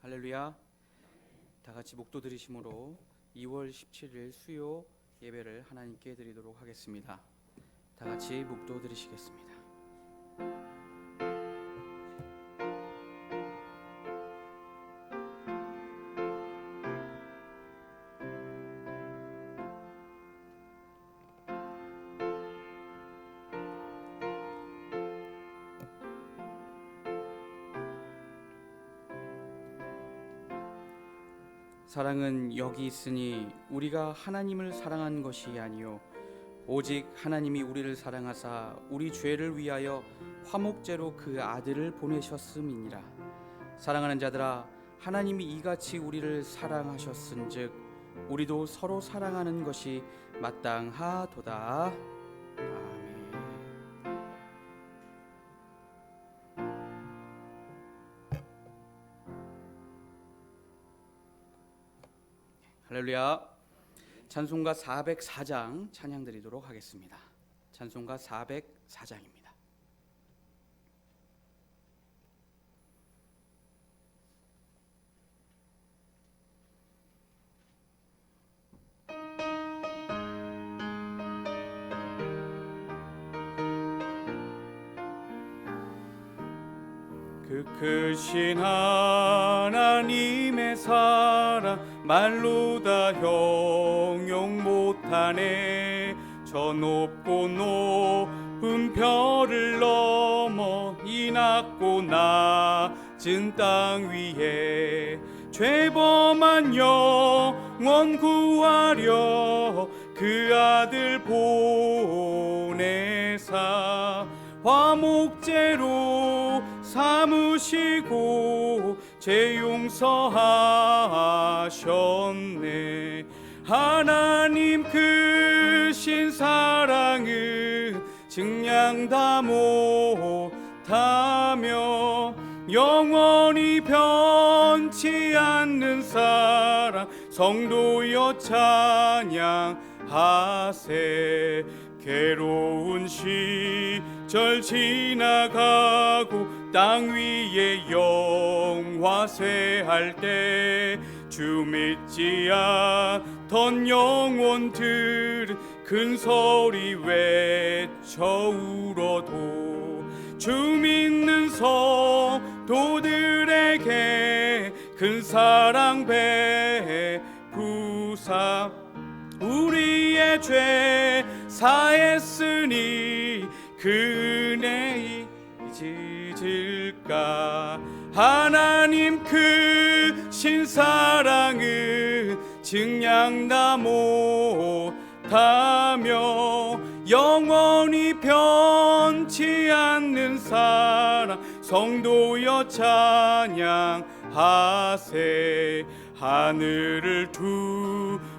할렐루야. 다 같이 목도 들으심으로 2월 17일 수요 예배를 하나님께 드리도록 하겠습니다. 다 같이 목도 들으시겠습니다. 사랑은 여기 있으니 우리가 하나님을 사랑한 것이 아니요 오직 하나님이 우리를 사랑하사 우리 죄를 위하여 화목제로 그 아들을 보내셨음이니라. 사랑하는 자들아, 하나님이 이같이 우리를 사랑하셨은즉 우리도 서로 사랑하는 것이 마땅하도다. 아멘. 할렐루야. 찬송가 404장 찬양 드리도록 하겠습니다. 찬송가 404장입니다. 그 크신 하나님의 사랑 말로 다 형용 못하네. 저 높고 높은 별을 넘어 이 낮고 낮은 땅 위에 죄범한 영혼 구하려 그 아들 보내사 화목제로 삼으시고 죄 용서하셨네. 하나님 크신 사랑은 증량 다 못하며 영원히 변치 않는 사랑 성도여 찬양하세. 괴로운 시절 지나가고 땅 위에 영화쇠할 때 주 믿지 않던 영혼들은 큰 소리 외쳐 울어도 주 믿는 성도들에게 큰 사랑 베푸사 우리의 죄 사했으니 그 은혜 잊을까. 하나님 크신 사랑은 증량 다 못하며 영원히 변치 않는 사랑 성도여 찬양하세. 하늘을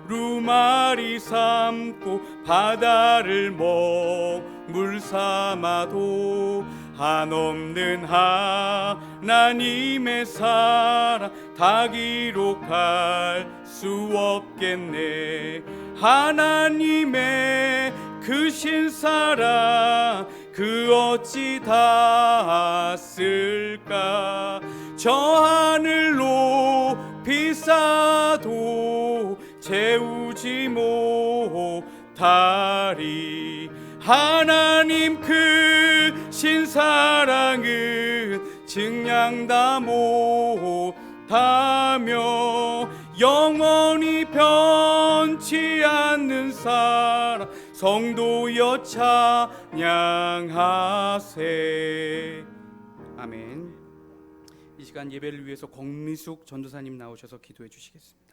두루마리 삼고 바다를 먹물 삼아도 한없는 하나님의 사랑 다 기록할 수 없겠네. 하나님의 크신 사랑 그 어찌 다 쓸까. 저 하늘 높이 쌓아도 채우지 못하리. 하나님 크신 사랑은 증량 다 못하며 영원히 변치 않는 사랑 성도여 찬양하세. 아멘. 이 시간 예배를 위해서 권미숙 전도사님 나오셔서 기도해 주시겠습니다.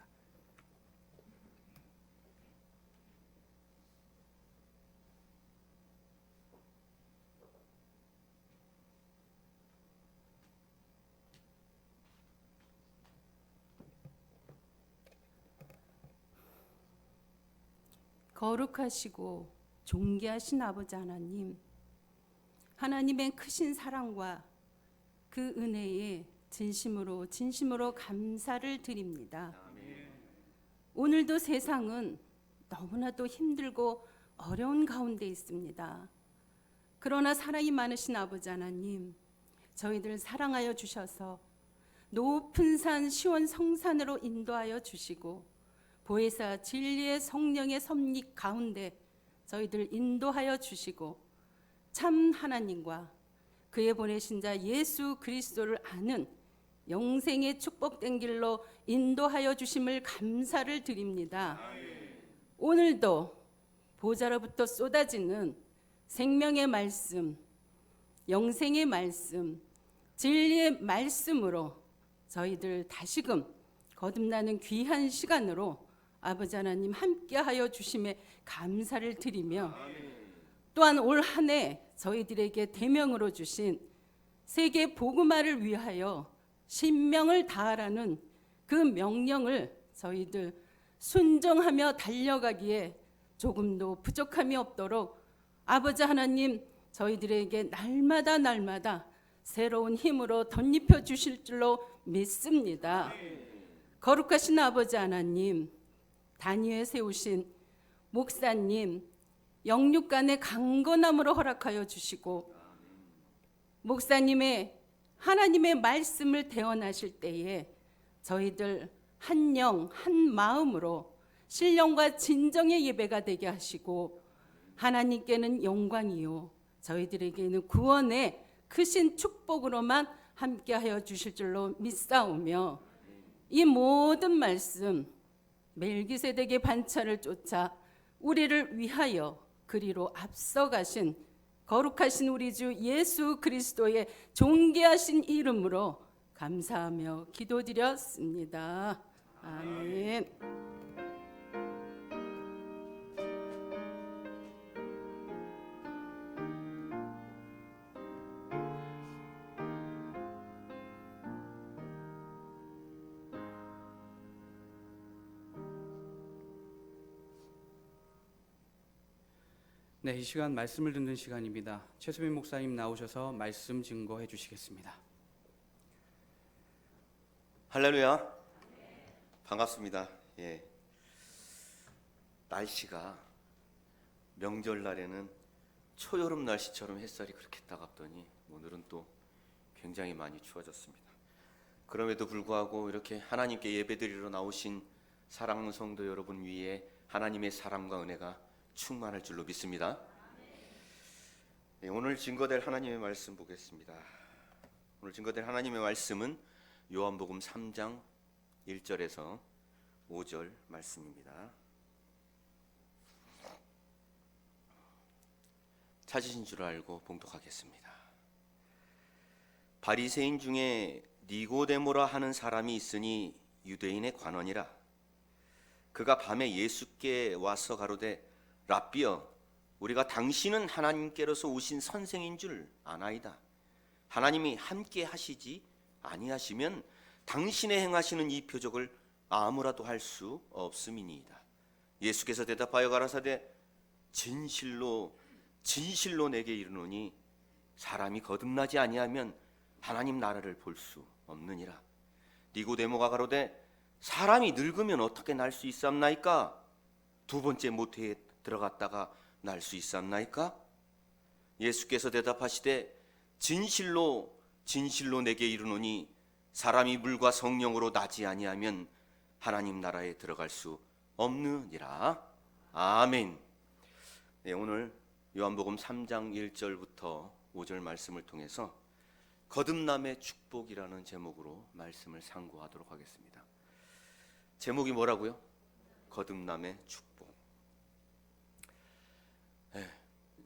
거룩하시고 존귀하신 아버지 하나님, 하나님의 크신 사랑과 그 은혜에 진심으로 감사를 드립니다. 오늘도 세상은 너무나도 힘들고 어려운 가운데 있습니다. 그러나 사랑이 많으신 아버지 하나님, 저희들 사랑하여 주셔서 높은 산 시온 성산으로 인도하여 주시고 보혜사 진리의 성령의 섭리 가운데 저희들 인도하여 주시고 참 하나님과 그의 보내신 자 예수 그리스도를 아는 영생의 축복된 길로 인도하여 주심을 감사를 드립니다. 오늘도 보좌로부터 쏟아지는 생명의 말씀, 영생의 말씀, 진리의 말씀으로 저희들 다시금 거듭나는 귀한 시간으로 아버지 하나님 함께하여 주심에 감사를 드리며 또한 올 한 해 저희들에게 대명으로 주신 세계 복음화를 위하여 신명을 다하라는 그 명령을 저희들 순종하며 달려가기에 조금도 부족함이 없도록 아버지 하나님 저희들에게 날마다 새로운 힘으로 덧입혀 주실 줄로 믿습니다. 거룩하신 아버지 하나님, 단위에 세우신 목사님 영육간의 강건함으로 허락하여 주시고 목사님의 하나님의 말씀을 대언하실 때에 저희들 한 영, 한 마음으로 신령과 진정의 예배가 되게 하시고 하나님께는 영광이요 저희들에게는 구원의 크신 축복으로만 함께하여 주실 줄로 믿사오며 이 모든 말씀 멜기세덱의 반차를 쫓아 우리를 위하여 그리로 앞서가신 거룩하신 우리 주 예수 그리스도의 존귀하신 이름으로 감사하며 기도드렸습니다. 아멘. 네, 이 시간 말씀을 듣는 시간입니다. 최수빈 목사님 나오셔서 말씀 증거해 주시겠습니다. 할렐루야. 반갑습니다. 예. 날씨가 명절날에는 초여름 날씨처럼 햇살이 그렇게 따갑더니 오늘은 또 굉장히 많이 추워졌습니다. 그럼에도 불구하고 이렇게 하나님께 예배드리러 나오신 사랑하는 성도 여러분 위에 하나님의 사랑과 은혜가 충만할 줄로 믿습니다. 네, 오늘 증거될 하나님의 말씀 보겠습니다. 오늘 증거될 하나님의 말씀은 요한복음 3장 1절에서 5절 말씀입니다. 찾으신 줄 알고 봉독하겠습니다. 바리새인 중에 니고데모라 하는 사람이 있으니 유대인의 관원이라. 그가 밤에 예수께 와서 가로되 랍비여, 우리가 당신은 하나님께로서 오신 선생인 줄 아나이다. 하나님이 함께 하시지 아니하시면 당신의 행하시는 이 표적을 아무라도 할 수 없음이니이다. 예수께서 대답하여 가라사대 진실로 내게 이르노니 사람이 거듭나지 아니하면 하나님 나라를 볼 수 없느니라. 니고데모가 가로되 사람이 늙으면 어떻게 날 수 있사옵나이까? 두 번째 모태에 들어갔다가 날 수 있사옵나이까? 예수께서 대답하시되 진실로 내게 이르노니 사람이 물과 성령으로 나지 아니하면 하나님 나라에 들어갈 수 없느니라. 아멘. 네, 오늘 요한복음 3장 1절부터 5절 말씀을 통해서 거듭남의 축복이라는 제목으로 말씀을 상고하도록 하겠습니다. 제목이 뭐라고요? 거듭남의 축복.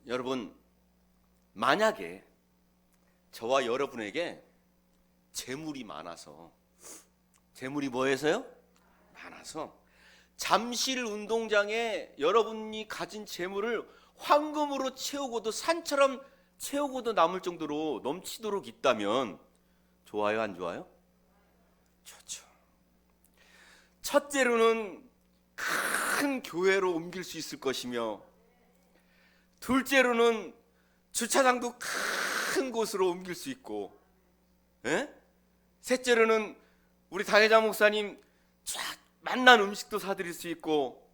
여러분, 만약에 저와 여러분에게 재물이 많아서, 재물이 뭐해서요? 많아서 잠실 운동장에 여러분이 가진 재물을 황금으로 채우고도 산처럼 채우고도 남을 정도로 넘치도록 있다면 좋아요, 안 좋아요? 좋죠. 첫째로는 큰 교회로 옮길 수 있을 것이며, 둘째로는 주차장도 큰 곳으로 옮길 수 있고, 셋째로는 우리 당회자 목사님 맛난 음식도 사드릴 수 있고,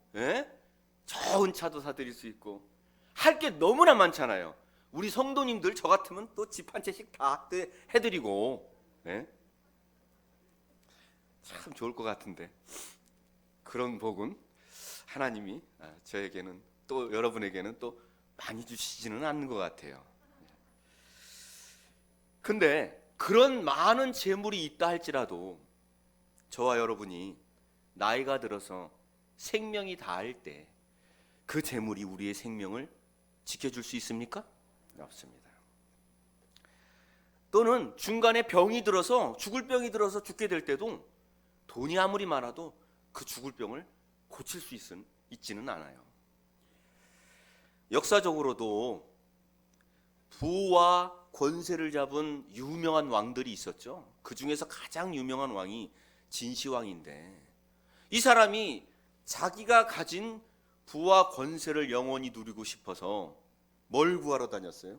좋은 차도 사드릴 수 있고, 할 게 너무나 많잖아요. 우리 성도님들 저 같으면 또 집 한 채씩 다 해드리고, 참 좋을 것 같은데 그런 복은 하나님이 저에게는 또 여러분에게는 또 많이 주시지는 않는 것 같아요. 근데 그런 많은 재물이 있다 할지라도 저와 여러분이 나이가 들어서 생명이 닿을 때 그 재물이 우리의 생명을 지켜줄 수 있습니까? 없습니다. 또는 중간에 병이 들어서 죽을 병이 들어서 죽게 될 때도 돈이 아무리 많아도 그 죽을 병을 고칠 수 있지는 않아요. 역사적으로도 부와 권세를 잡은 유명한 왕들이 있었죠. 그 중에서 가장 유명한 왕이 진시황인데 이 사람이 자기가 가진 부와 권세를 영원히 누리고 싶어서 뭘 구하러 다녔어요?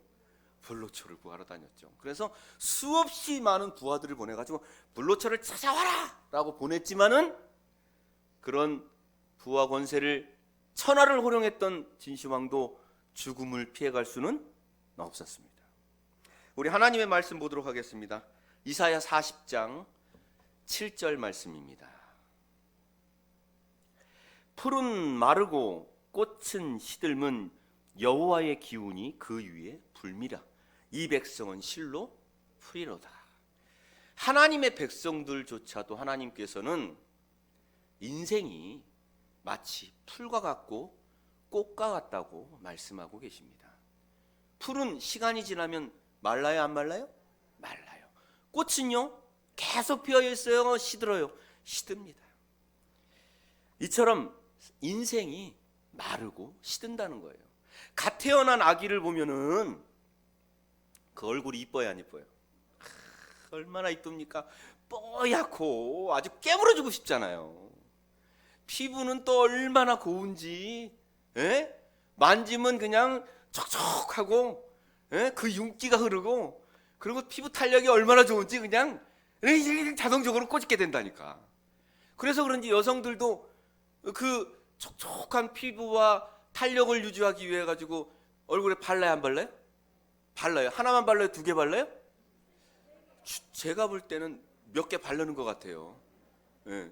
불로초를 구하러 다녔죠. 그래서 수없이 많은 부하들을 보내가지고 불로초를 찾아와라! 라고 보냈지만은 그런 부와 권세를 천하를 호령했던 진시황도 죽음을 피해갈 수는 없었습니다. 우리 하나님의 말씀 보도록 하겠습니다. 이사야 40장 7절 말씀입니다. 풀은 마르고 꽃은 시들면 여호와의 기운이 그 위에 불미라. 이 백성은 실로 풀이로다. 하나님의 백성들조차도 하나님께서는 인생이 마치 풀과 같고 꽃과 같다고 말씀하고 계십니다. 풀은 시간이 지나면 말라요, 안 말라요? 말라요. 꽃은요 계속 피어 있어요, 시들어요? 시듭니다. 이처럼 인생이 마르고 시든다는 거예요. 갓 태어난 아기를 보면은 그 얼굴이 이뻐요, 안 이뻐요? 얼마나 이쁩니까? 뽀얗고 아주 깨물어주고 싶잖아요. 피부는 또 얼마나 고운지, 만지면 그냥 촉촉하고, 그 윤기가 흐르고, 그리고 피부 탄력이 얼마나 좋은지 그냥 자동적으로 꼬집게 된다니까. 그래서 그런지 여성들도 그 촉촉한 피부와 탄력을 유지하기 위해 가지고 얼굴에 발라요, 안 발라요? 발라요. 하나만 발라요? 두 개 발라요? 제가 볼 때는 몇 개 바르는 것 같아요.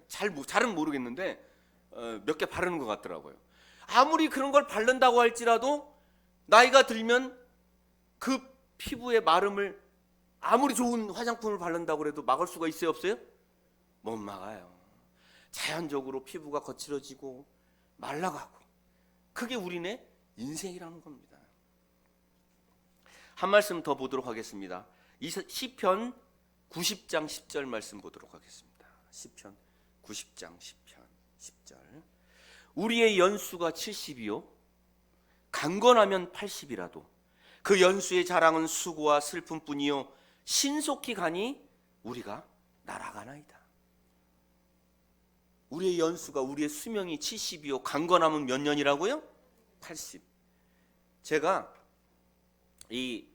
잘은 모르겠는데 몇 개 바르는 것 같더라고요. 아무리 그런 걸 바른다고 할지라도 나이가 들면 그 피부의 마름을 아무리 좋은 화장품을 바른다고 해도 막을 수가 있어요, 없어요? 못 막아요. 자연적으로 피부가 거칠어지고 말라가고, 그게 우리네 인생이라는 겁니다. 한 말씀 더 보도록 하겠습니다. 시편 90장 10절 말씀 보도록 하겠습니다. 시편 90장 10절. 우리의 연수가 70이요 강건하면 80이라도 그 연수의 자랑은 수고와 슬픔뿐이요 신속히 가니 우리가 날아가나이다. 우리의 연수가, 우리의 수명이 70이요 강건하면 몇 년이라고요? 80. 제가 이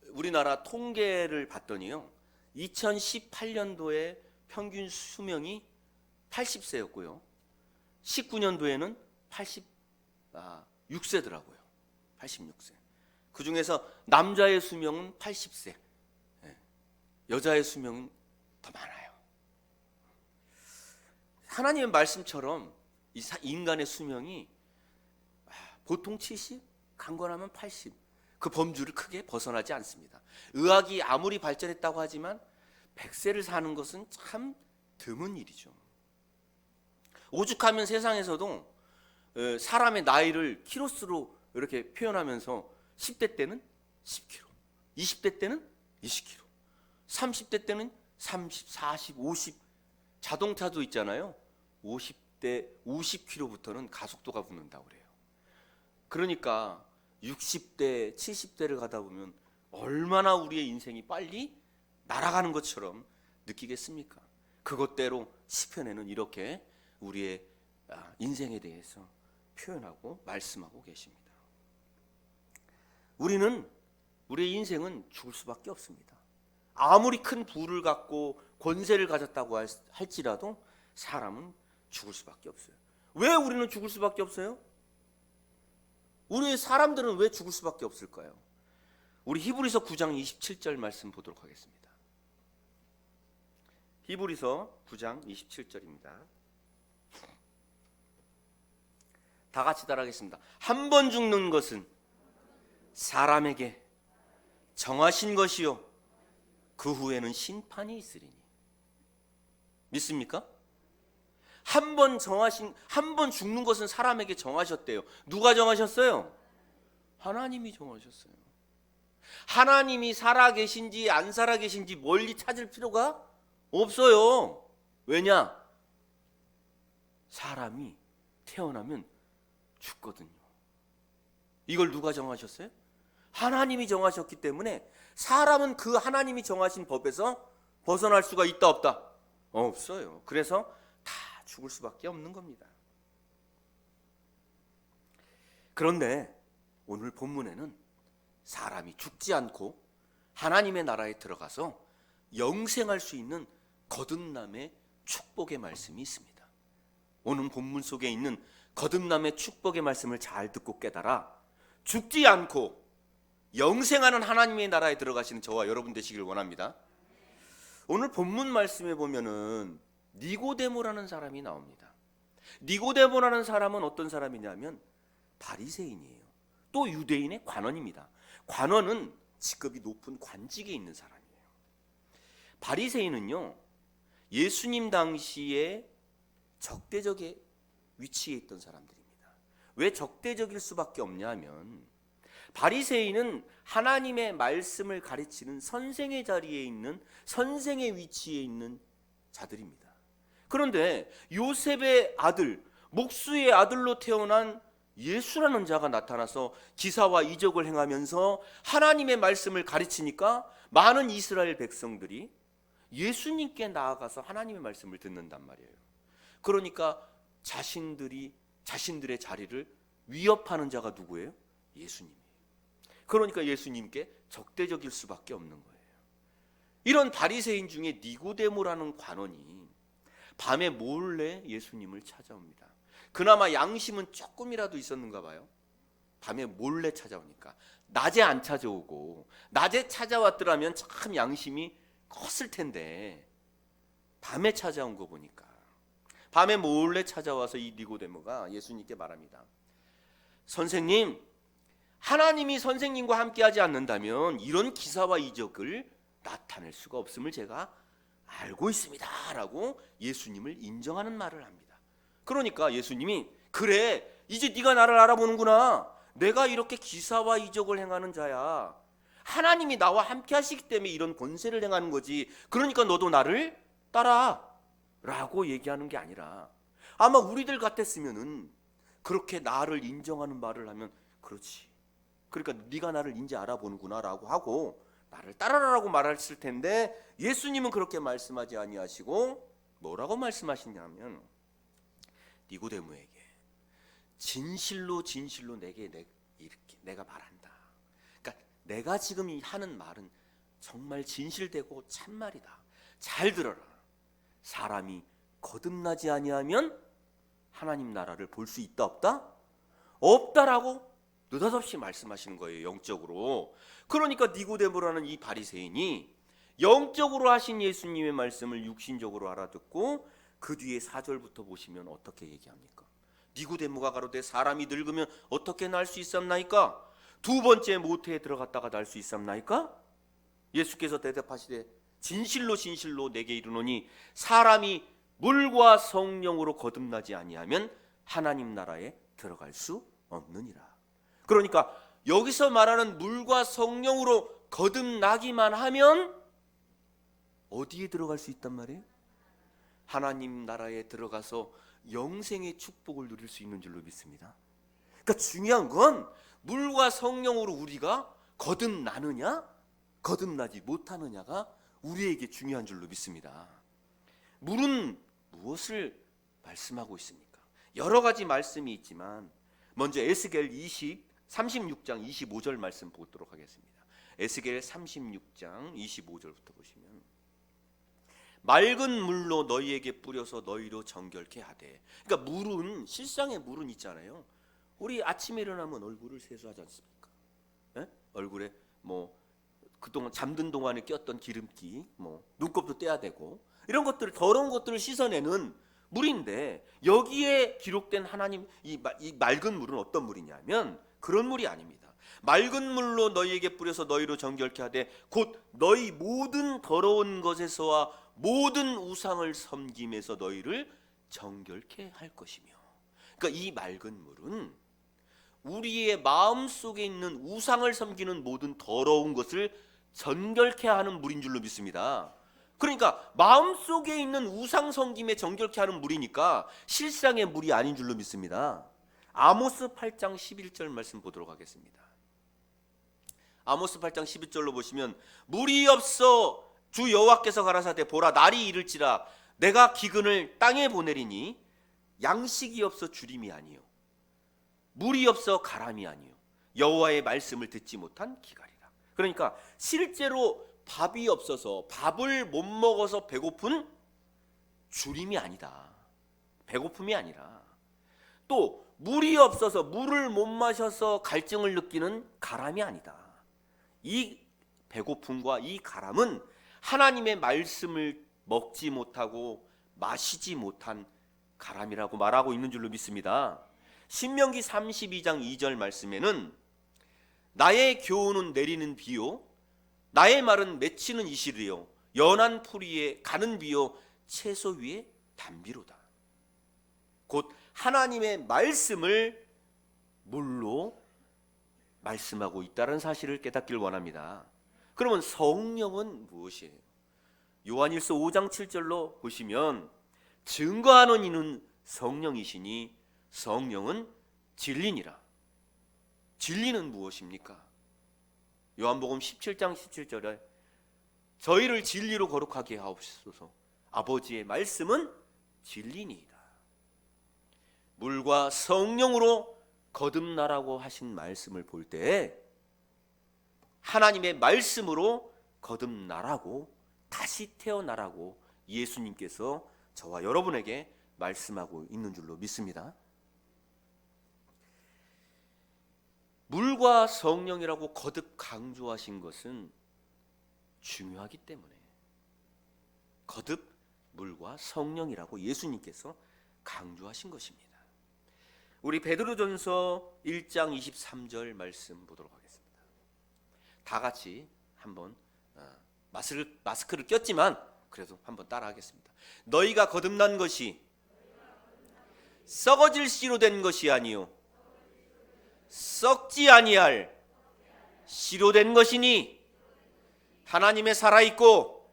우리나라 통계를 봤더니요 2018년도에 평균 수명이 80세였고요 19년도에는 86세더라고요 86세. 그 중에서 남자의 수명은 80세, 여자의 수명은 더 많아요. 하나님의 말씀처럼 이 인간의 수명이 보통 70, 강건하면 80, 그 범주를 크게 벗어나지 않습니다. 의학이 아무리 발전했다고 하지만 100세를 사는 것은 참 드문 일이죠. 오죽하면 세상에서도 사람의 나이를 키로수로 이렇게 표현하면서 10대 때는 10kg, 20대 때는 20kg, 30대 때는 30, 40, 50, 자동차도 있잖아요. 50대 50km부터는 가속도가 붙는다고 그래요. 그러니까 60대, 70대를 가다 보면 얼마나 우리의 인생이 빨리 날아가는 것처럼 느끼겠습니까? 그것대로 시편에는 이렇게 우리의 인생에 대해서 표현하고 말씀하고 계십니다. 우리의 인생은 죽을 수밖에 없습니다. 아무리 큰 부를 갖고 권세를 가졌다고 할지라도 사람은 죽을 수밖에 없어요. 왜 우리는 죽을 수밖에 없어요? 우리 사람들은 왜 죽을 수밖에 없을까요? 우리 히브리서 9장 27절 말씀 보도록 하겠습니다. 히브리서 9장 27절입니다. 다 같이 따라하겠습니다. 한 번 죽는 것은 사람에게 정하신 것이요 그 후에는 심판이 있으리니. 믿습니까? 한 번 죽는 것은 사람에게 정하셨대요. 누가 정하셨어요? 하나님이 정하셨어요. 하나님이 살아 계신지 안 살아 계신지 멀리 찾을 필요가 없어요. 왜냐? 사람이 태어나면 죽거든요. 이걸 누가 정하셨어요? 하나님이 정하셨기 때문에 사람은 그 하나님이 정하신 법에서 벗어날 수가 있다 없다? 없어요. 그래서 다 죽을 수밖에 없는 겁니다. 그런데 오늘 본문에는 사람이 죽지 않고 하나님의 나라에 들어가서 영생할 수 있는 거듭남의 축복의 말씀이 있습니다. 오늘 본문 속에 있는 거듭남의 축복의 말씀을 잘 듣고 깨달아 죽지 않고 영생하는 하나님의 나라에 들어가시는 저와 여러분 되시길 원합니다. 오늘 본문 말씀에 보면은 니고데모라는 사람이 나옵니다. 니고데모라는 사람은 어떤 사람이냐면 바리새인이에요. 또 유대인의 관원입니다. 관원은 직급이 높은 관직에 있는 사람이에요. 바리새인은요, 예수님 당시에 적대적의 위치에 있던 사람들입니다. 왜 적대적일 수밖에 없냐면 바리새인은 하나님의 말씀을 가르치는 선생의 자리에 있는 선생의 위치에 있는 자들입니다. 그런데 요셉의 아들, 목수의 아들로 태어난 예수라는 자가 나타나서 기사와 이적을 행하면서 하나님의 말씀을 가르치니까 많은 이스라엘 백성들이 예수님께 나아가서 하나님의 말씀을 듣는단 말이에요. 그러니까 자신들의 자리를 위협하는 자가 누구예요? 예수님이에요. 그러니까 예수님께 적대적일 수밖에 없는 거예요. 이런 바리새인 중에 니고데모라는 관원이 밤에 몰래 예수님을 찾아옵니다. 그나마 양심은 조금이라도 있었는가 봐요. 밤에 몰래 찾아오니까. 낮에 안 찾아오고 낮에 찾아왔더라면 참 양심이 컸을 텐데 밤에 찾아온 거 보니까 밤에 몰래 찾아와서 이 니고데모가 예수님께 말합니다. 선생님, 하나님이 선생님과 함께하지 않는다면 이런 기사와 이적을 나타낼 수가 없음을 제가 알고 있습니다 라고 예수님을 인정하는 말을 합니다. 그러니까 예수님이 그래, 이제 네가 나를 알아보는구나. 내가 이렇게 기사와 이적을 행하는 자야. 하나님이 나와 함께 하시기 때문에 이런 권세를 행하는 거지. 그러니까 너도 나를 따라 라고 얘기하는 게 아니라 아마 우리들 같았으면은 그렇게 나를 인정하는 말을 하면 그렇지, 그러니까 네가 나를 이제 알아보는구나 라고 하고 나를 따라라라고 말했을 텐데 예수님은 그렇게 말씀하지 아니하시고 뭐라고 말씀하시냐면 니고데모에게 진실로 진실로 내가 말한다. 그러니까 내가 지금 하는 말은 정말 진실되고 참말이다. 잘 들어라. 사람이 거듭나지 아니하면 하나님 나라를 볼 수 있다 없다? 없다라고 느닷없이 말씀하시는 거예요. 영적으로. 그러니까 니고데모라는 이 바리새인이 영적으로 하신 예수님의 말씀을 육신적으로 알아듣고 그 뒤에 4절부터 보시면 어떻게 얘기합니까? 니고데모가 가로되 사람이 늙으면 어떻게 날 수 있삼나이까? 두 번째 모태에 들어갔다가 날 수 있삼나이까? 예수께서 대답하시되 진실로 진실로 내게 이르노니 사람이 물과 성령으로 거듭나지 아니하면 하나님 나라에 들어갈 수 없느니라. 그러니까 여기서 말하는 물과 성령으로 거듭나기만 하면 어디에 들어갈 수 있단 말이에요? 하나님 나라에 들어가서 영생의 축복을 누릴 수 있는 줄로 믿습니다. 그러니까 중요한 건 물과 성령으로 우리가 거듭나느냐 거듭나지 못하느냐가 우리에게 중요한 줄로 믿습니다. 물은 무엇을 말씀하고 있습니까? 여러 가지 말씀이 있지만 먼저 에스겔 36장 25절 말씀 보도록 하겠습니다. 에스겔 36장 25절부터 보시면 맑은 물로 너희에게 뿌려서 너희로 정결케 하되, 그러니까 물은 실상의 물은 있잖아요. 우리 아침에 일어나면 얼굴을 세수하지 않습니까? 에? 얼굴에 뭐 그동안 잠든 동안에 꼈던 기름기, 뭐 눈곱도 떼야 되고 이런 것들, 더러운 것들을 씻어내는 물인데, 여기에 기록된 하나님 이 맑은 물은 어떤 물이냐면 그런 물이 아닙니다. 맑은 물로 너희에게 뿌려서 너희로 정결케 하되 곧 너희 모든 더러운 것에서와 모든 우상을 섬김에서 너희를 정결케 할 것이며. 그러니까 이 맑은 물은 우리의 마음속에 있는 우상을 섬기는 모든 더러운 것을 정결케 하는 물인 줄로 믿습니다. 그러니까 마음속에 있는 우상 섬김에 정결케 하는 물이니까 실상의 물이 아닌 줄로 믿습니다. 아모스 8장 11절 말씀 보도록 하겠습니다. 아모스 8장 11절로 보시면 물이 없어 주 여호와께서 가라사대 보라 날이 이를지라 내가 기근을 땅에 보내리니 양식이 없어 주림이 아니요 물이 없어 가람이 아니요 여호와의 말씀을 듣지 못한 기갈이라. 그러니까 실제로 밥이 없어서 밥을 못 먹어서 배고픈 주림이 아니다. 배고픔이 아니라 또 물이 없어서 물을 못 마셔서 갈증을 느끼는 가람이 아니다. 이 배고픔과 이 가람은 하나님의 말씀을 먹지 못하고 마시지 못한 가람이라고 말하고 있는 줄로 믿습니다. 신명기 32장 2절 말씀에는 나의 교훈은 내리는 비요 나의 말은 맺히는 이슬이요 연한 풀 위에 가는 비요 채소 위에 담비로다. 곧 하나님의 말씀을 물로 말씀하고 있다는 사실을 깨닫길 원합니다. 그러면 성령은 무엇이에요? 요한일서 5장 7절로 보시면 증거하는 이는 성령이시니 성령은 진리니라. 진리는 무엇입니까? 요한복음 17장 17절에 저희를 진리로 거룩하게 하옵소서. 아버지의 말씀은 진리니이다. 물과 성령으로 거듭나라고 하신 말씀을 볼 때 하나님의 말씀으로 거듭나라고 다시 태어나라고 예수님께서 저와 여러분에게 말씀하고 있는 줄로 믿습니다. 물과 성령이라고 거듭 강조하신 것은 중요하기 때문에 거듭 물과 성령이라고 예수님께서 강조하신 것입니다. 우리 베드로전서 1장 23절 말씀 보도록 하겠습니다. 다 같이 한번 마스크를 꼈지만 그래도 한번 따라하겠습니다. 너희가 거듭난 것이 썩어질 씨로 된 것이 아니요 썩지 아니할 씨로 된 것이니 하나님의 살아있고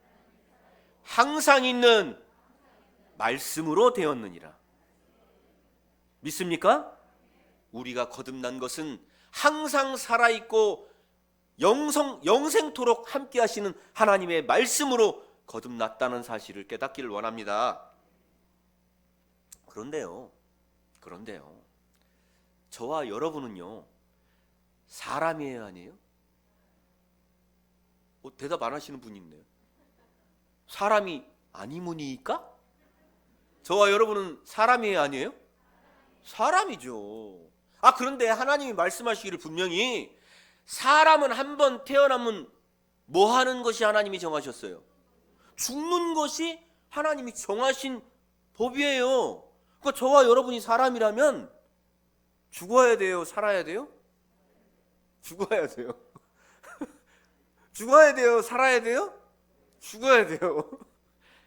항상 있는 말씀으로 되었느니라. 믿습니까? 우리가 거듭난 것은 항상 살아있고 영생토록 함께 하시는 하나님의 말씀으로 거듭났다는 사실을 깨닫기를 원합니다. 그런데요 저와 여러분은요 사람이에요 아니에요? 대답 안 하시는 분이 있네요. 사람이 아니문이니까? 저와 여러분은 사람이에요 아니에요? 사람이죠. 그런데 하나님이 말씀하시기를 분명히 사람은 한번 태어나면 뭐 하는 것이 하나님이 정하셨어요? 죽는 것이 하나님이 정하신 법이에요. 그러니까 저와 여러분이 사람이라면 죽어야 돼요? 살아야 돼요? 죽어야 돼요. 죽어야 돼요? 살아야 돼요? 죽어야 돼요.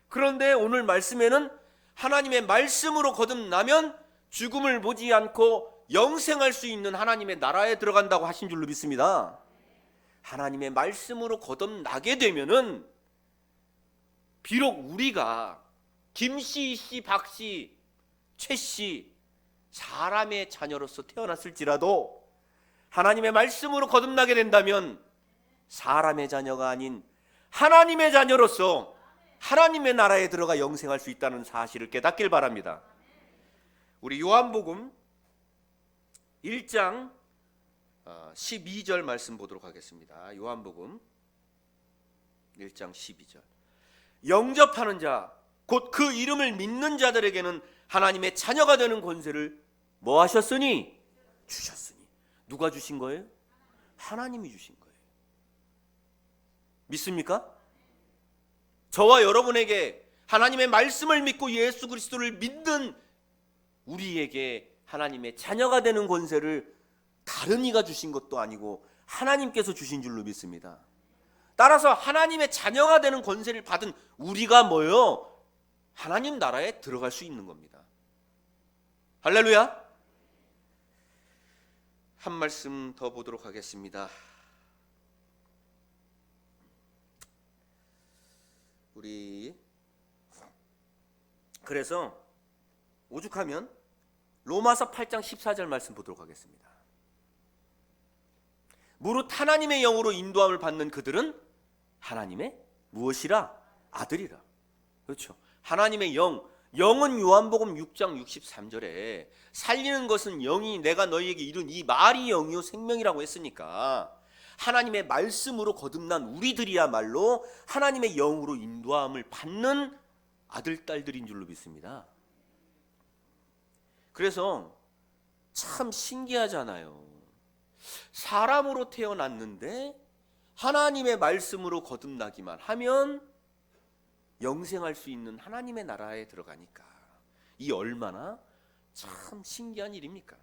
그런데 오늘 말씀에는 하나님의 말씀으로 거듭나면 죽음을 보지 않고 영생할 수 있는 하나님의 나라에 들어간다고 하신 줄로 믿습니다. 하나님의 말씀으로 거듭나게 되면은 비록 우리가 김씨, 씨, 박씨, 최씨 사람의 자녀로서 태어났을지라도 하나님의 말씀으로 거듭나게 된다면 사람의 자녀가 아닌 하나님의 자녀로서 하나님의 나라에 들어가 영생할 수 있다는 사실을 깨닫길 바랍니다. 우리 요한복음 1장 12절 말씀 보도록 하겠습니다. 요한복음 1장 12절. 영접하는 자 곧 그 이름을 믿는 자들에게는 하나님의 자녀가 되는 권세를 뭐 하셨으니? 주셨으니. 누가 주신 거예요? 하나님이 주신 거예요. 믿습니까? 저와 여러분에게 하나님의 말씀을 믿고 예수 그리스도를 믿는 우리에게 하나님의 자녀가 되는 권세를 다른 이가 주신 것도 아니고 하나님께서 주신 줄로 믿습니다. 따라서 하나님의 자녀가 되는 권세를 받은 우리가 뭐요? 하나님 나라에 들어갈 수 있는 겁니다. 할렐루야. 한 말씀 더 보도록 하겠습니다. 우리 그래서 오죽하면 로마서 8장 14절 말씀 보도록 하겠습니다. 무릇 하나님의 영으로 인도함을 받는 그들은 하나님의 무엇이라? 아들이라. 그렇죠. 하나님의 영은 요한복음 6장 63절에 살리는 것은 영이 내가 너희에게 이룬 이 말이 영이요 생명이라고 했으니까 하나님의 말씀으로 거듭난 우리들이야말로 하나님의 영으로 인도함을 받는 아들, 딸들인 줄로 믿습니다. 그래서 참 신기하잖아요. 사람으로 태어났는데 하나님의 말씀으로 거듭나기만 하면 영생할 수 있는 하나님의 나라에 들어가니까 이 얼마나 참 신기한 일입니까?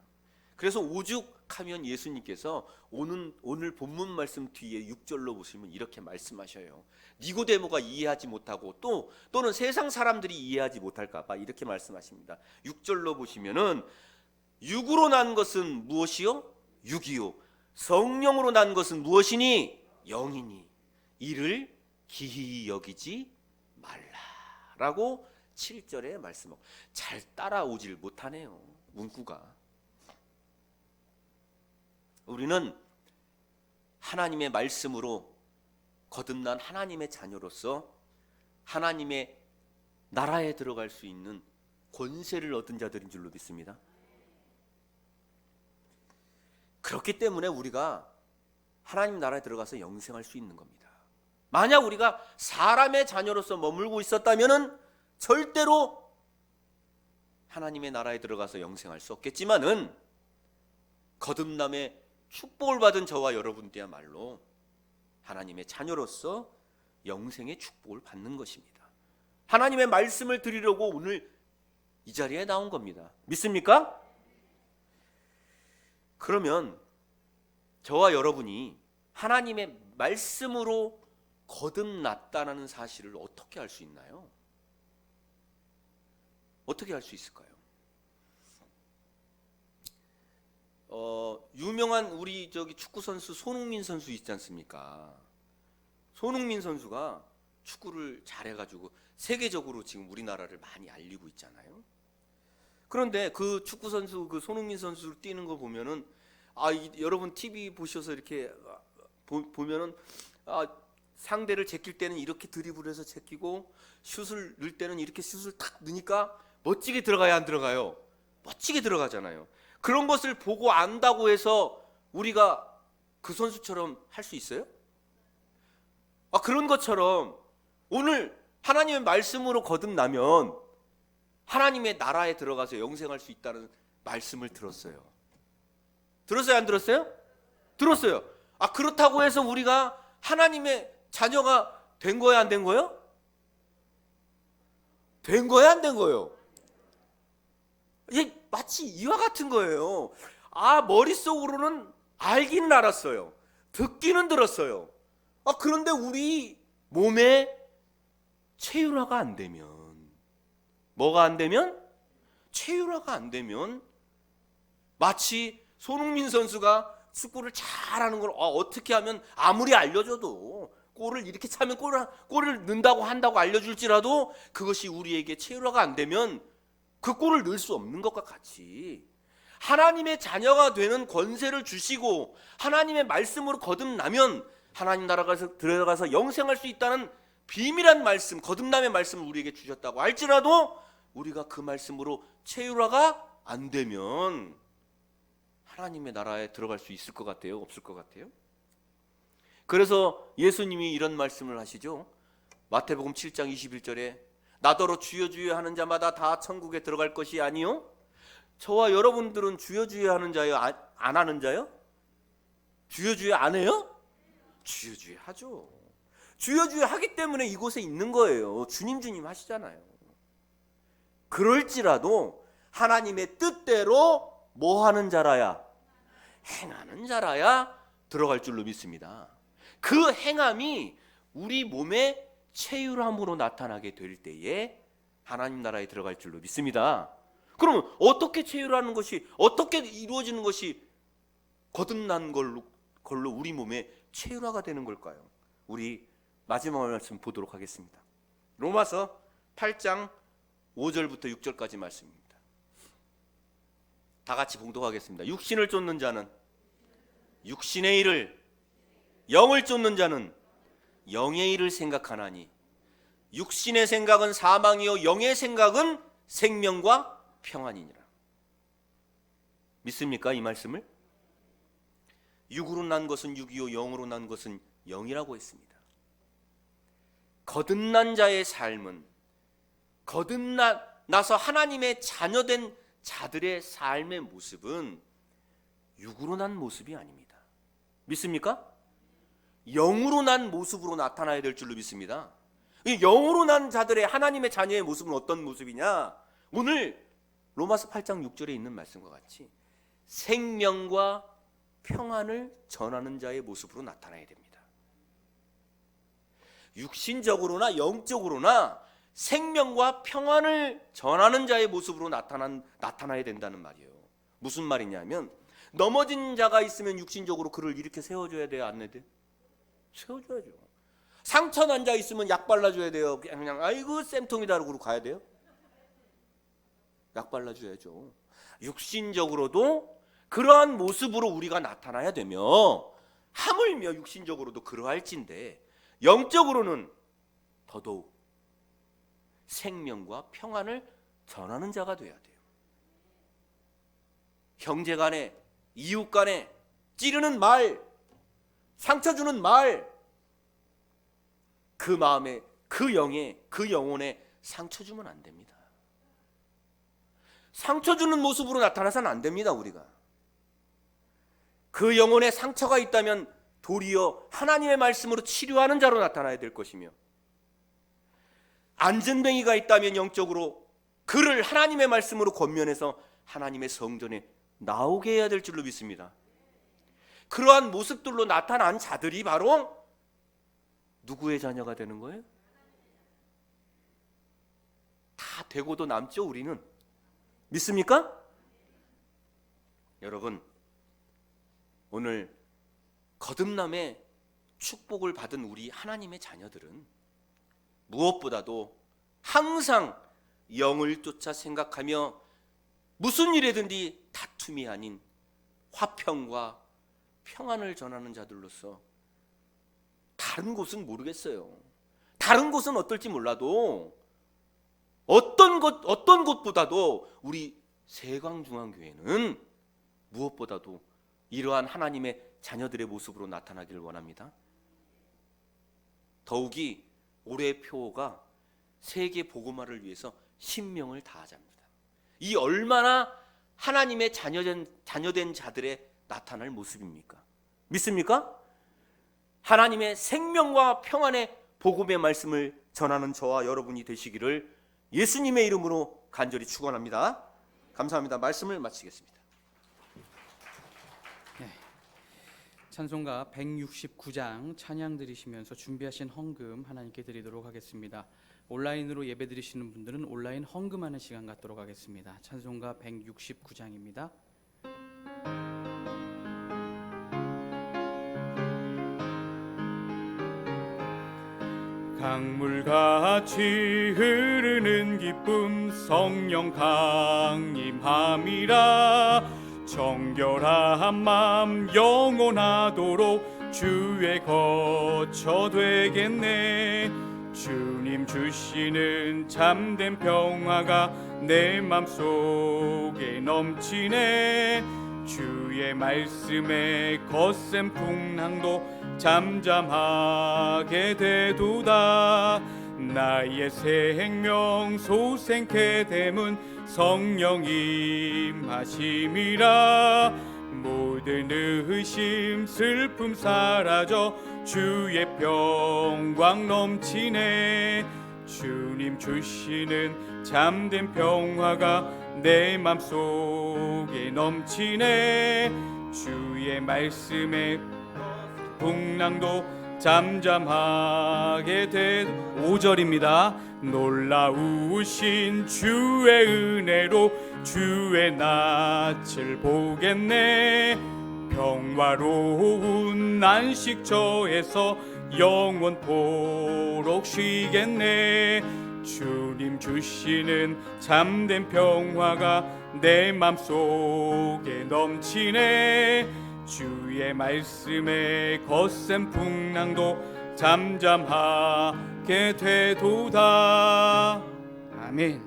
그래서 오죽하면 예수님께서 오늘 본문 말씀 뒤에 6절로 보시면 이렇게 말씀하셔요. 니고데모가 이해하지 못하고 또는 세상 사람들이 이해하지 못할까 봐 이렇게 말씀하십니다. 6절로 보시면은 육으로 난 것은 무엇이요? 육이요. 성령으로 난 것은 무엇이니? 영이니. 이를 기히 여기지 말라라고 7절에 말씀하고 잘 따라오질 못하네요. 문구가. 우리는 하나님의 말씀으로 거듭난 하나님의 자녀로서 하나님의 나라에 들어갈 수 있는 권세를 얻은 자들인 줄로 믿습니다. 그렇기 때문에 우리가 하나님 나라에 들어가서 영생할 수 있는 겁니다. 만약 우리가 사람의 자녀로서 머물고 있었다면 절대로 하나님의 나라에 들어가서 영생할 수 없겠지만은 거듭남의 축복을 받은 저와 여러분들이야말로 하나님의 자녀로서 영생의 축복을 받는 것입니다. 하나님의 말씀을 드리려고 오늘 이 자리에 나온 겁니다. 믿습니까? 그러면 저와 여러분이 하나님의 말씀으로 거듭났다는 사실을 어떻게 알 수 있나요? 어떻게 알 수 있을까요? 유명한 우리 축구 선수 손흥민 선수 있지 않습니까? 손흥민 선수가 축구를 잘해가지고 세계적으로 지금 우리나라를 많이 알리고 있잖아요. 그런데 그 축구 선수, 그 손흥민 선수를 뛰는 거 보면은 여러분 TV 보셔서 이렇게 보면은 상대를 제낄 때는 이렇게 드리블해서 제끼고 슛을 넣을 때는 이렇게 슛을 탁 넣으니까 멋지게 들어가야 안 들어가요? 멋지게 들어가잖아요. 그런 것을 보고 안다고 해서 우리가 그 선수처럼 할 수 있어요? 그런 것처럼 오늘 하나님의 말씀으로 거듭나면 하나님의 나라에 들어가서 영생할 수 있다는 말씀을 들었어요. 들었어요? 안 들었어요? 들었어요. 그렇다고 해서 우리가 하나님의 자녀가 된 거야, 안 된 거예요? 된 거야, 안 된 거예요? 이게 마치 이와 같은 거예요. 머릿속으로는 알기는 알았어요. 듣기는 들었어요. 그런데 우리 몸에 체율화가 안 되면, 뭐가 안 되면? 체율화가 안 되면 마치 손흥민 선수가 축구를 잘하는 걸 어떻게 하면 아무리 알려줘도 골을 이렇게 차면 골을 넣는다고 한다고 알려줄지라도 그것이 우리에게 체율화가 안 되면 그 골을 넣을 수 없는 것과 같이 하나님의 자녀가 되는 권세를 주시고 하나님의 말씀으로 거듭나면 하나님 나라에 들어가서 영생할 수 있다는 비밀한 말씀, 거듭남의 말씀을 우리에게 주셨다고 할지라도 우리가 그 말씀으로 체율화가 안 되면 하나님의 나라에 들어갈 수 있을 것 같아요? 없을 것 같아요? 그래서 예수님이 이런 말씀을 하시죠. 마태복음 7장 21절에 나더러 주여 주여 하는 자마다 다 천국에 들어갈 것이 아니요. 저와 여러분들은 주여 주여 하는 자요? 안 하는 자요? 주여 주여 안 해요? 주여 주여 하죠. 주여 주여 하기 때문에 이곳에 있는 거예요. 주님 주님 하시잖아요. 그럴지라도 하나님의 뜻대로 뭐 하는 자라야? 행하는 자라야 들어갈 줄로 믿습니다. 그 행함이 우리 몸의 체휼함으로 나타나게 될 때에 하나님 나라에 들어갈 줄로 믿습니다. 그러면 어떻게 체휼하는 것이, 어떻게 이루어지는 것이 거듭난 걸로 우리 몸에 체휼화가 되는 걸까요? 우리 마지막 말씀 보도록 하겠습니다. 로마서 8장 5절부터 6절까지 말씀입니다. 다 같이 봉독하겠습니다. 육신을 쫓는 자는 육신의 일을, 영을 쫓는 자는 영의 일을 생각하나니 육신의 생각은 사망이요 영의 생각은 생명과 평안이니라. 믿습니까 이 말씀을? 육으로 난 것은 육이요 영으로 난 것은 영이라고 했습니다. 거듭난 자의 삶은, 거듭나서 하나님의 자녀된 자들의 삶의 모습은 육으로 난 모습이 아닙니다. 믿습니까? 영으로 난 모습으로 나타나야 될 줄로 믿습니다. 이 영으로 난 자들의 하나님의 자녀의 모습은 어떤 모습이냐? 오늘 로마서 8장 6절에 있는 말씀과 같이 생명과 평안을 전하는 자의 모습으로 나타나야 됩니다. 육신적으로나 영적으로나 생명과 평안을 전하는 자의 모습으로 나타나야 된다는 말이에요. 무슨 말이냐면 넘어진 자가 있으면 육신적으로 그를 이렇게 세워줘야 돼요? 안 해야 돼요? 세워줘야죠. 상처 난 자 있으면 약 발라줘야 돼요? 그냥 아이고 쌤통이다 그러고 가야 돼요? 약 발라줘야죠. 육신적으로도 그러한 모습으로 우리가 나타나야 되며 하물며 육신적으로도 그러할진데 영적으로는 더더욱 생명과 평안을 전하는 자가 돼야 돼요. 형제간에, 이웃간에 찌르는 말, 상처 주는 말, 그 마음에, 그 영에, 그 영혼에 상처 주면 안 됩니다. 상처 주는 모습으로 나타나서는 안 됩니다. 우리가 그 영혼에 상처가 있다면 도리어 하나님의 말씀으로 치료하는 자로 나타나야 될 것이며, 안전뱅이가 있다면 영적으로 그를 하나님의 말씀으로 권면해서 하나님의 성전에 나오게 해야 될 줄로 믿습니다. 그러한 모습들로 나타난 자들이 바로 누구의 자녀가 되는 거예요? 다 되고도 남죠. 우리는 믿습니까? 여러분, 오늘 거듭남의 축복을 받은 우리 하나님의 자녀들은 무엇보다도 항상 영을 쫓아 생각하며 무슨 일이든지 다툼이 아닌 화평과 평안을 전하는 자들로서, 다른 곳은 모르겠어요. 다른 곳은 어떨지 몰라도 어떤 곳보다도 우리 세광중앙교회는 무엇보다도 이러한 하나님의 자녀들의 모습으로 나타나기를 원합니다. 더욱이 올해의 표어가 세계 복음화를 위해서 신명을 다하자입니다. 이 얼마나 하나님의 자녀된 자들의 나타날 모습입니까? 믿습니까? 하나님의 생명과 평안의 복음의 말씀을 전하는 저와 여러분이 되시기를 예수님의 이름으로 간절히 축원합니다. 감사합니다. 말씀을 마치겠습니다. 찬송가 169장 찬양 드리시면서 준비하신 헌금 하나님께 드리도록 하겠습니다. 온라인으로 예배 드리시는 분들은 온라인 헌금하는 시간 갖도록 하겠습니다. 찬송가 169장입니다. 강물같이 흐르는 기쁨 성령 강림함이라. 정결한 마음 영원하도록 주의 거처 되겠네. 주님 주시는 참된 평화가 내 맘속에 넘치네. 주의 말씀에 거센 풍랑도 잠잠하게 되도다. 나의 생명 소생케 됨은 성령 임하심이라. 모든 의심 슬픔 사라져 주의 평강 넘치네. 주님 주시는 참된 평화가 내 맘속에 넘치네. 주의 말씀에 풍랑도 잠잠하게 된 5절입니다. 놀라우신 주의 은혜로 주의 낯을 보겠네. 평화로운 안식처에서 영원토록 쉬겠네. 주님 주시는 참된 평화가 내 맘속에 넘치네. 주의 말씀에 거센 풍랑도 잠잠하게 되도다. 아멘.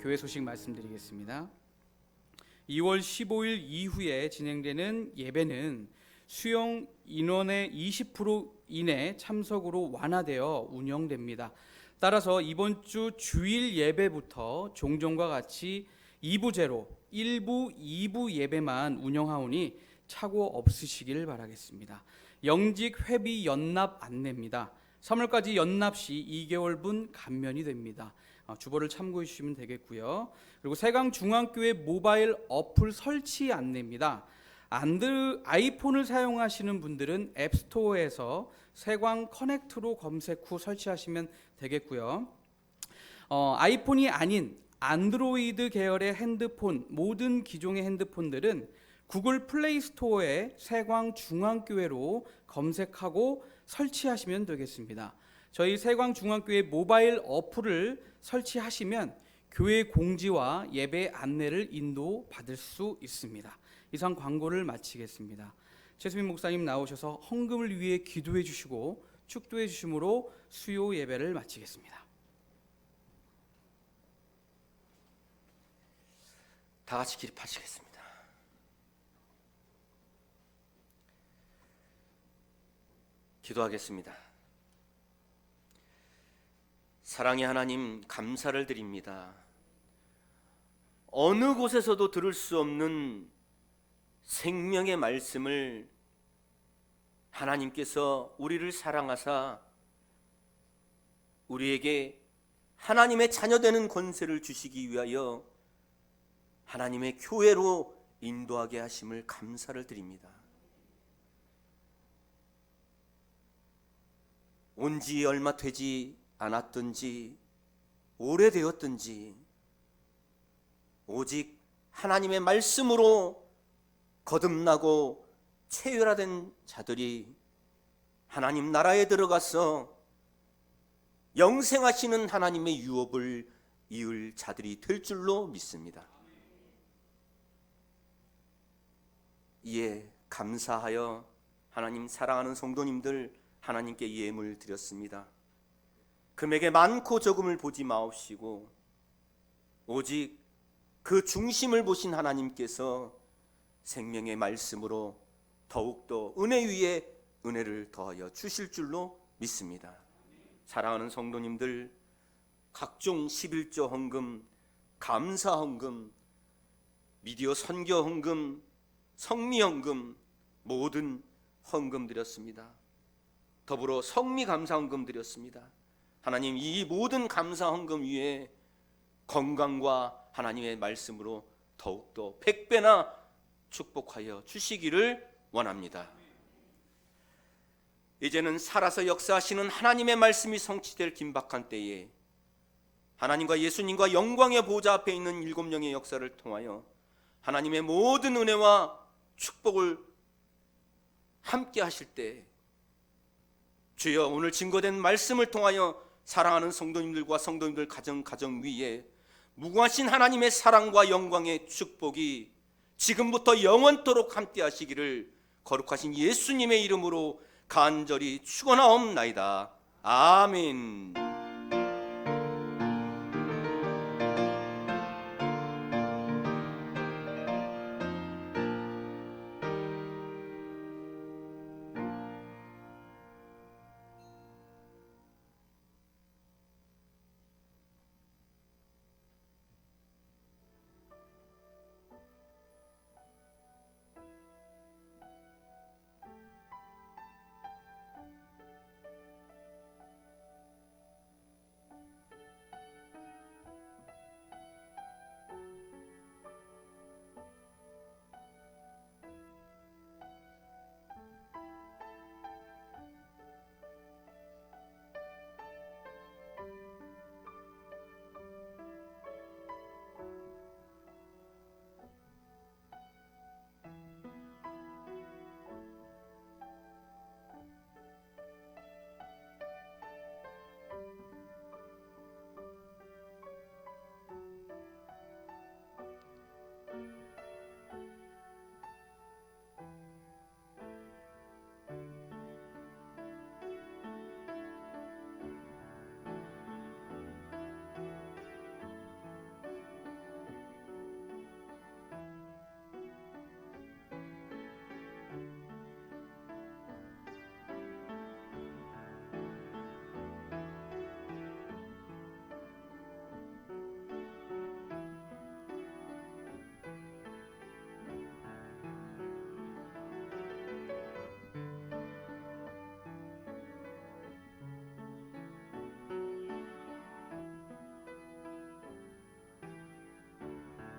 교회 소식 말씀드리겠습니다. 2월 15일 이후에 진행되는 예배는 수용 인원의 20% 이내 참석으로 완화되어 운영됩니다. 따라서 이번 주 주일 예배부터 종전과 같이 2부제로 1부, 2부 예배만 운영하오니 착오 없으시길 바라겠습니다. 영직 회비 연납 안내입니다. 3월까지 연납 시 2개월분 감면이 됩니다. 주보를 참고해 주시면 되겠고요. 그리고 세강중앙교회 모바일 어플 설치 안내입니다. 아이폰을 사용하시는 분들은 앱스토어에서 세광 커넥트로 검색 후 설치하시면 되겠고요. 아이폰이 아닌 안드로이드 계열의 핸드폰, 모든 기종의 핸드폰들은 구글 플레이 스토어에 세광중앙교회로 검색하고 설치하시면 되겠습니다. 저희 세광중앙교회 모바일 어플을 설치하시면 교회 공지와 예배 안내를 인도받을 수 있습니다. 이상 광고를 마치겠습니다. 최수민 목사님 나오셔서 헌금을 위해 기도해 주시고 축도해 주심으로 수요 예배를 마치겠습니다. 다 같이 기립하시겠습니다. 기도하겠습니다. 사랑의 하나님, 감사를 드립니다. 어느 곳에서도 들을 수 없는 생명의 말씀을 하나님께서 우리를 사랑하사 우리에게 하나님의 자녀되는 권세를 주시기 위하여 하나님의 교회로 인도하게 하심을 감사를 드립니다. 온 지 얼마 되지 않았든지 오래되었든지 오직 하나님의 말씀으로 거듭나고 체혈화된 자들이 하나님 나라에 들어가서 영생하시는 하나님의 유업을 이을 자들이 될 줄로 믿습니다. 이에 감사하여 하나님 사랑하는 성도님들 하나님께 예물 드렸습니다. 금액에 많고 적음을 보지 마옵시고 오직 그 중심을 보신 하나님께서 생명의 말씀으로 더욱더 은혜 위에 은혜를 더하여 주실 줄로 믿습니다. 사랑하는 성도님들, 각종 11조 헌금, 감사 헌금, 미디어 선교 헌금, 성미 헌금, 모든 헌금 드렸습니다. 더불어 성미 감사 헌금 드렸습니다. 하나님, 이 모든 감사 헌금 위에 건강과 하나님의 말씀으로 더욱더 100배나 축복하여 주시기를 원합니다. 이제는 살아서 역사하시는 하나님의 말씀이 성취될 긴박한 때에 하나님과 예수님과 영광의 보좌 앞에 있는 7명의 역사를 통하여 하나님의 모든 은혜와 축복을 함께 하실 때 주여, 오늘 증거된 말씀을 통하여 사랑하는 성도님들과 성도님들 가정 위에 무궁하신 하나님의 사랑과 영광의 축복이 지금부터 영원토록 함께 하시기를 거룩하신 예수님의 이름으로 간절히 축원하옵나이다. 아멘.